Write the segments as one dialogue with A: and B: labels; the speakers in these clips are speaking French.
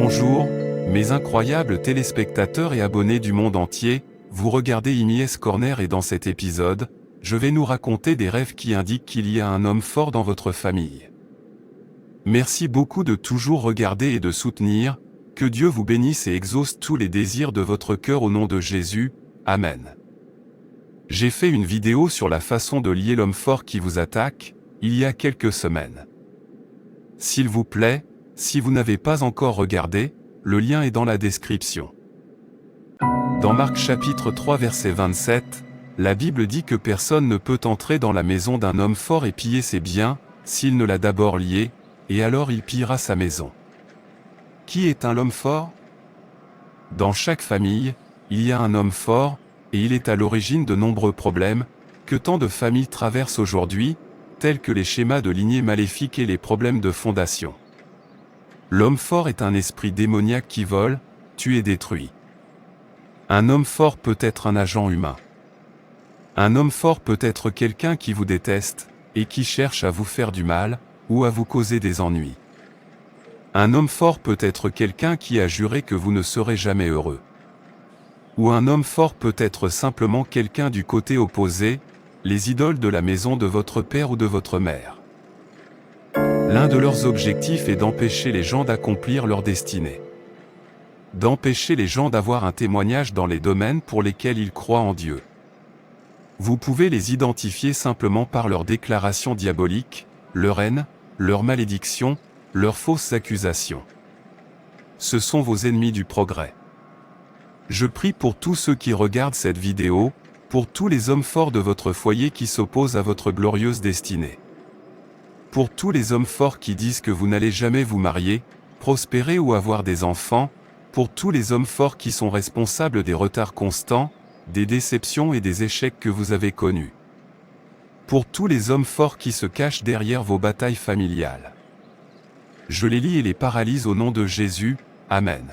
A: Bonjour, mes incroyables téléspectateurs et abonnés du monde entier, vous regardez IMIS Corner et dans cet épisode, je vais nous raconter des rêves qui indiquent qu'il y a un homme fort dans votre famille. Merci beaucoup de toujours regarder et de soutenir, que Dieu vous bénisse et exauce tous les désirs de votre cœur au nom de Jésus, Amen. J'ai fait une vidéo sur la façon de lier l'homme fort qui vous attaque, il y a quelques semaines. S'il vous plaît, si vous n'avez pas encore regardé, le lien est dans la description. Dans Marc chapitre 3 verset 27, la Bible dit que personne ne peut entrer dans la maison d'un homme fort et piller ses biens, s'il ne l'a d'abord lié, et alors il pillera sa maison. Qui est un homme fort? Dans chaque famille, il y a un homme fort, et il est à l'origine de nombreux problèmes, que tant de familles traversent aujourd'hui, tels que les schémas de lignée maléfiques et les problèmes de fondation. L'homme fort est un esprit démoniaque qui vole, tue et détruit. Un homme fort peut être un agent humain. Un homme fort peut être quelqu'un qui vous déteste, et qui cherche à vous faire du mal, ou à vous causer des ennuis. Un homme fort peut être quelqu'un qui a juré que vous ne serez jamais heureux. Ou un homme fort peut être simplement quelqu'un du côté opposé, les idoles de la maison de votre père ou de votre mère. L'un de leurs objectifs est d'empêcher les gens d'accomplir leur destinée. D'empêcher les gens d'avoir un témoignage dans les domaines pour lesquels ils croient en Dieu. Vous pouvez les identifier simplement par leurs déclarations diaboliques, leur haine, leurs malédictions, leurs fausses accusations. Ce sont vos ennemis du progrès. Je prie pour tous ceux qui regardent cette vidéo, pour tous les hommes forts de votre foyer qui s'opposent à votre glorieuse destinée. Pour tous les hommes forts qui disent que vous n'allez jamais vous marier, prospérer ou avoir des enfants, pour tous les hommes forts qui sont responsables des retards constants, des déceptions et des échecs que vous avez connus. Pour tous les hommes forts qui se cachent derrière vos batailles familiales. Je les lie et les paralyse au nom de Jésus, Amen.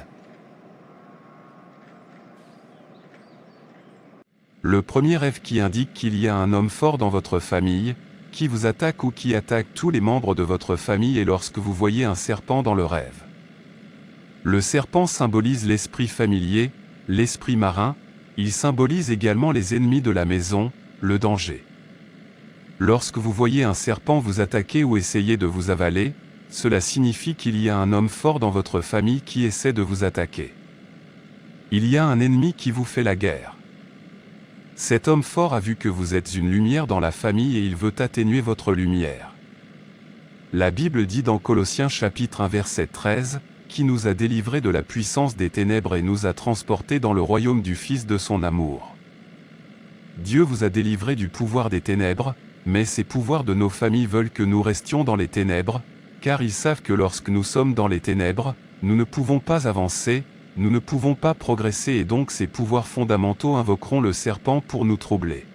A: Le premier rêve qui indique qu'il y a un homme fort dans votre famille, qui vous attaque ou qui attaque tous les membres de votre famille est lorsque vous voyez un serpent dans le rêve. Le serpent symbolise l'esprit familier, l'esprit marin, il symbolise également les ennemis de la maison, le danger. Lorsque vous voyez un serpent vous attaquer ou essayer de vous avaler, cela signifie qu'il y a un homme fort dans votre famille qui essaie de vous attaquer. Il y a un ennemi qui vous fait la guerre. Cet homme fort a vu que vous êtes une lumière dans la famille et il veut atténuer votre lumière. La Bible dit dans Colossiens chapitre 1 verset 13, qui nous a délivrés de la puissance des ténèbres et nous a transportés dans le royaume du Fils de son amour. Dieu vous a délivrés du pouvoir des ténèbres, mais ces pouvoirs de nos familles veulent que nous restions dans les ténèbres, car ils savent que lorsque nous sommes dans les ténèbres, nous ne pouvons pas avancer, nous ne pouvons pas progresser et donc ces pouvoirs fondamentaux invoqueront le serpent pour nous troubler.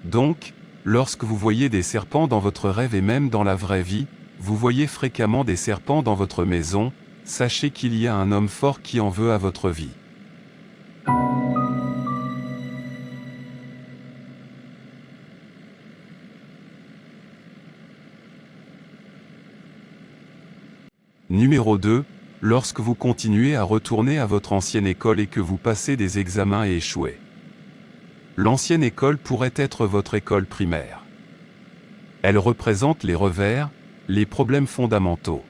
A: Donc, lorsque vous voyez des serpents dans votre rêve et même dans la vraie vie, vous voyez fréquemment des serpents dans votre maison, sachez qu'il y a un homme fort qui en veut à votre vie. Numéro 2. Lorsque vous continuez à retourner à votre ancienne école et que vous passez des examens et échouez. L'ancienne école pourrait être votre école primaire. Elle représente les revers, les problèmes fondamentaux.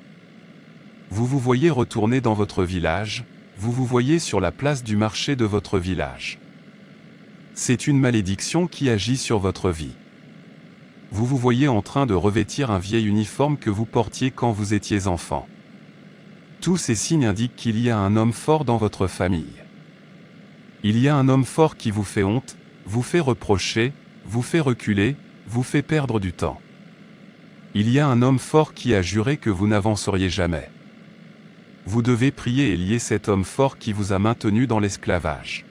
A: Vous vous voyez retourner dans votre village, vous vous voyez sur la place du marché de votre village. C'est une malédiction qui agit sur votre vie. Vous vous voyez en train de revêtir un vieil uniforme que vous portiez quand vous étiez enfant. Tous ces signes indiquent qu'il y a un homme fort dans votre famille. Il y a un homme fort qui vous fait honte, vous fait reprocher, vous fait reculer, vous fait perdre du temps. Il y a un homme fort qui a juré que vous n'avanceriez jamais. Vous devez prier et lier cet homme fort qui vous a maintenu dans l'esclavage.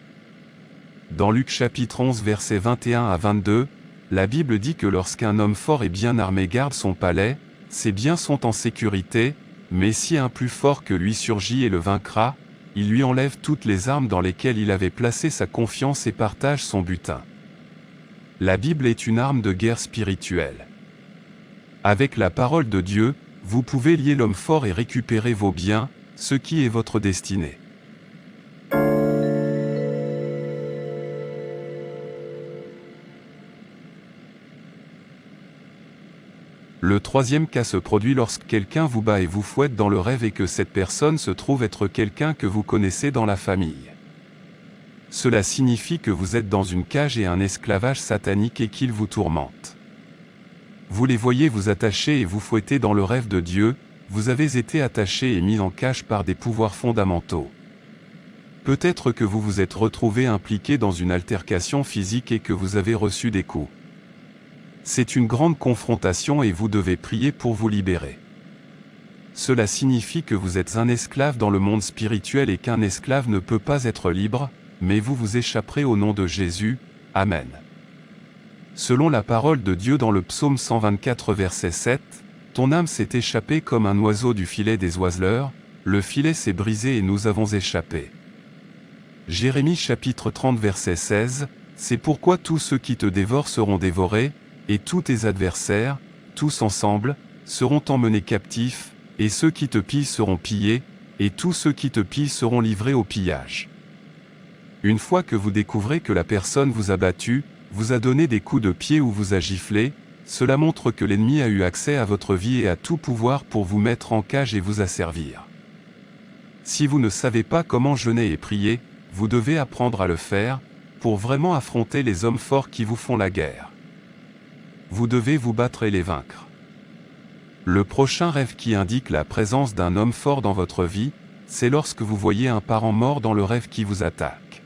A: Dans Luc chapitre 11 versets 21 à 22, la Bible dit que lorsqu'un homme fort et bien armé garde son palais, ses biens sont en sécurité, mais si un plus fort que lui surgit et le vaincra, il lui enlève toutes les armes dans lesquelles il avait placé sa confiance et partage son butin. La Bible est une arme de guerre spirituelle. Avec la parole de Dieu, vous pouvez lier l'homme fort et récupérer vos biens, ce qui est votre destinée. Le troisième cas se produit lorsque quelqu'un vous bat et vous fouette dans le rêve et que cette personne se trouve être quelqu'un que vous connaissez dans la famille. Cela signifie que vous êtes dans une cage et un esclavage satanique et qu'il vous tourmente. Vous les voyez vous attacher et vous fouetter dans le rêve de Dieu, vous avez été attaché et mis en cage par des pouvoirs fondamentaux. Peut-être que vous vous êtes retrouvé impliqué dans une altercation physique et que vous avez reçu des coups. C'est une grande confrontation et vous devez prier pour vous libérer. Cela signifie que vous êtes un esclave dans le monde spirituel et qu'un esclave ne peut pas être libre, mais vous vous échapperez au nom de Jésus. Amen. Selon la parole de Dieu dans le psaume 124 verset 7, « Ton âme s'est échappée comme un oiseau du filet des oiseleurs, le filet s'est brisé et nous avons échappé. » Jérémie chapitre 30 verset 16, « C'est pourquoi tous ceux qui te dévorent seront dévorés, et tous tes adversaires, tous ensemble, seront emmenés captifs, et ceux qui te pillent seront pillés, et tous ceux qui te pillent seront livrés au pillage. » Une fois que vous découvrez que la personne vous a battu, vous a donné des coups de pied ou vous a giflé, cela montre que l'ennemi a eu accès à votre vie et a tout pouvoir pour vous mettre en cage et vous asservir. Si vous ne savez pas comment jeûner et prier, vous devez apprendre à le faire, pour vraiment affronter les hommes forts qui vous font la guerre. Vous devez vous battre et les vaincre. Le prochain rêve qui indique la présence d'un homme fort dans votre vie, c'est lorsque vous voyez un parent mort dans le rêve qui vous attaque.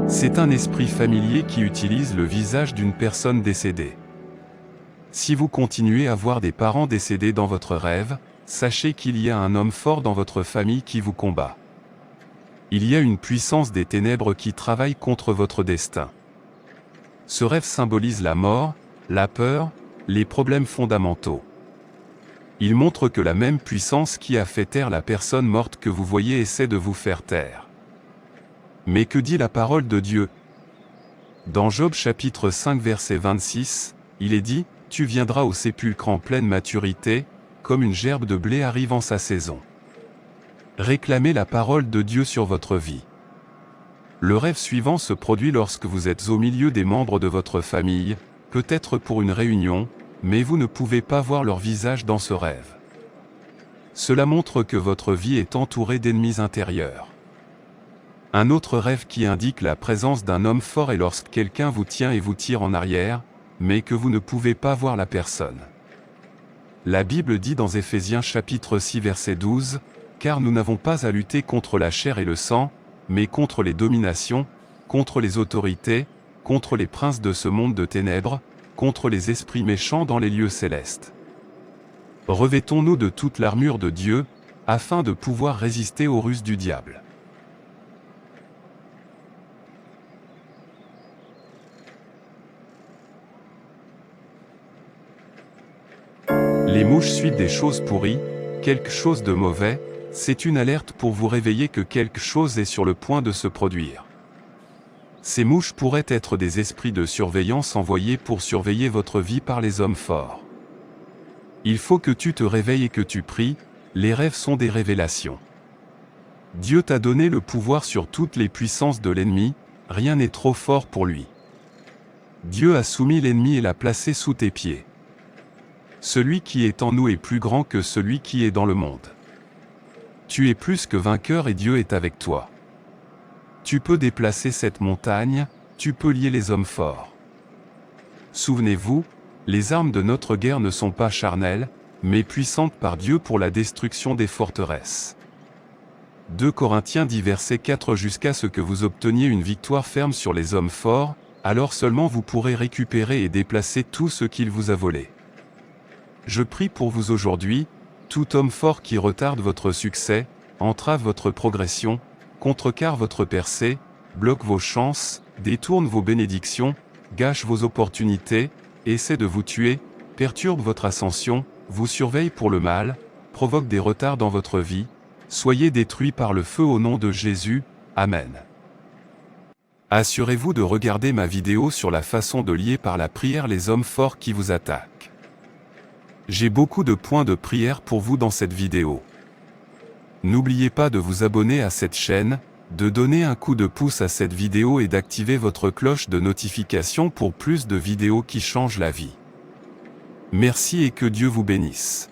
A: C'est un esprit familier qui utilise le visage d'une personne décédée. Si vous continuez à voir des parents décédés dans votre rêve, sachez qu'il y a un homme fort dans votre famille qui vous combat. Il y a une puissance des ténèbres qui travaille contre votre destin. Ce rêve symbolise la mort, la peur, les problèmes fondamentaux. Il montre que la même puissance qui a fait taire la personne morte que vous voyez essaie de vous faire taire. Mais que dit la parole de Dieu? Dans Job chapitre 5 verset 26, il est dit, « Tu viendras au sépulcre en pleine maturité, comme une gerbe de blé arrive en sa saison. » Réclamez la parole de Dieu sur votre vie. Le rêve suivant se produit lorsque vous êtes au milieu des membres de votre famille, peut-être pour une réunion, mais vous ne pouvez pas voir leur visage dans ce rêve. Cela montre que votre vie est entourée d'ennemis intérieurs. Un autre rêve qui indique la présence d'un homme fort est lorsque quelqu'un vous tient et vous tire en arrière, mais que vous ne pouvez pas voir la personne. La Bible dit dans Éphésiens chapitre 6 verset 12, « Car nous n'avons pas à lutter contre la chair et le sang, mais contre les dominations, contre les autorités, contre les princes de ce monde de ténèbres, contre les esprits méchants dans les lieux célestes. » Revêtons-nous de toute l'armure de Dieu, afin de pouvoir résister aux ruses du diable. Les mouches suivent des choses pourries, quelque chose de mauvais, c'est une alerte pour vous réveiller que quelque chose est sur le point de se produire. Ces mouches pourraient être des esprits de surveillance envoyés pour surveiller votre vie par les hommes forts. Il faut que tu te réveilles et que tu pries, les rêves sont des révélations. Dieu t'a donné le pouvoir sur toutes les puissances de l'ennemi, rien n'est trop fort pour lui. Dieu a soumis l'ennemi et l'a placé sous tes pieds. Celui qui est en nous est plus grand que celui qui est dans le monde. Tu es plus que vainqueur et Dieu est avec toi. Tu peux déplacer cette montagne, tu peux lier les hommes forts. Souvenez-vous, les armes de notre guerre ne sont pas charnelles, mais puissantes par Dieu pour la destruction des forteresses. 2 Corinthiens 10 verset 4 Jusqu'à ce que vous obteniez une victoire ferme sur les hommes forts, alors seulement vous pourrez récupérer et déplacer tout ce qu'il vous a volé. Je prie pour vous aujourd'hui, tout homme fort qui retarde votre succès, entrave votre progression, contrecarre votre percée, bloque vos chances, détourne vos bénédictions, gâche vos opportunités, essaie de vous tuer, perturbe votre ascension, vous surveille pour le mal, provoque des retards dans votre vie, soyez détruits par le feu au nom de Jésus. Amen. Assurez-vous de regarder ma vidéo sur la façon de lier par la prière les hommes forts qui vous attaquent. J'ai beaucoup de points de prière pour vous dans cette vidéo. N'oubliez pas de vous abonner à cette chaîne, de donner un coup de pouce à cette vidéo et d'activer votre cloche de notification pour plus de vidéos qui changent la vie. Merci et que Dieu vous bénisse.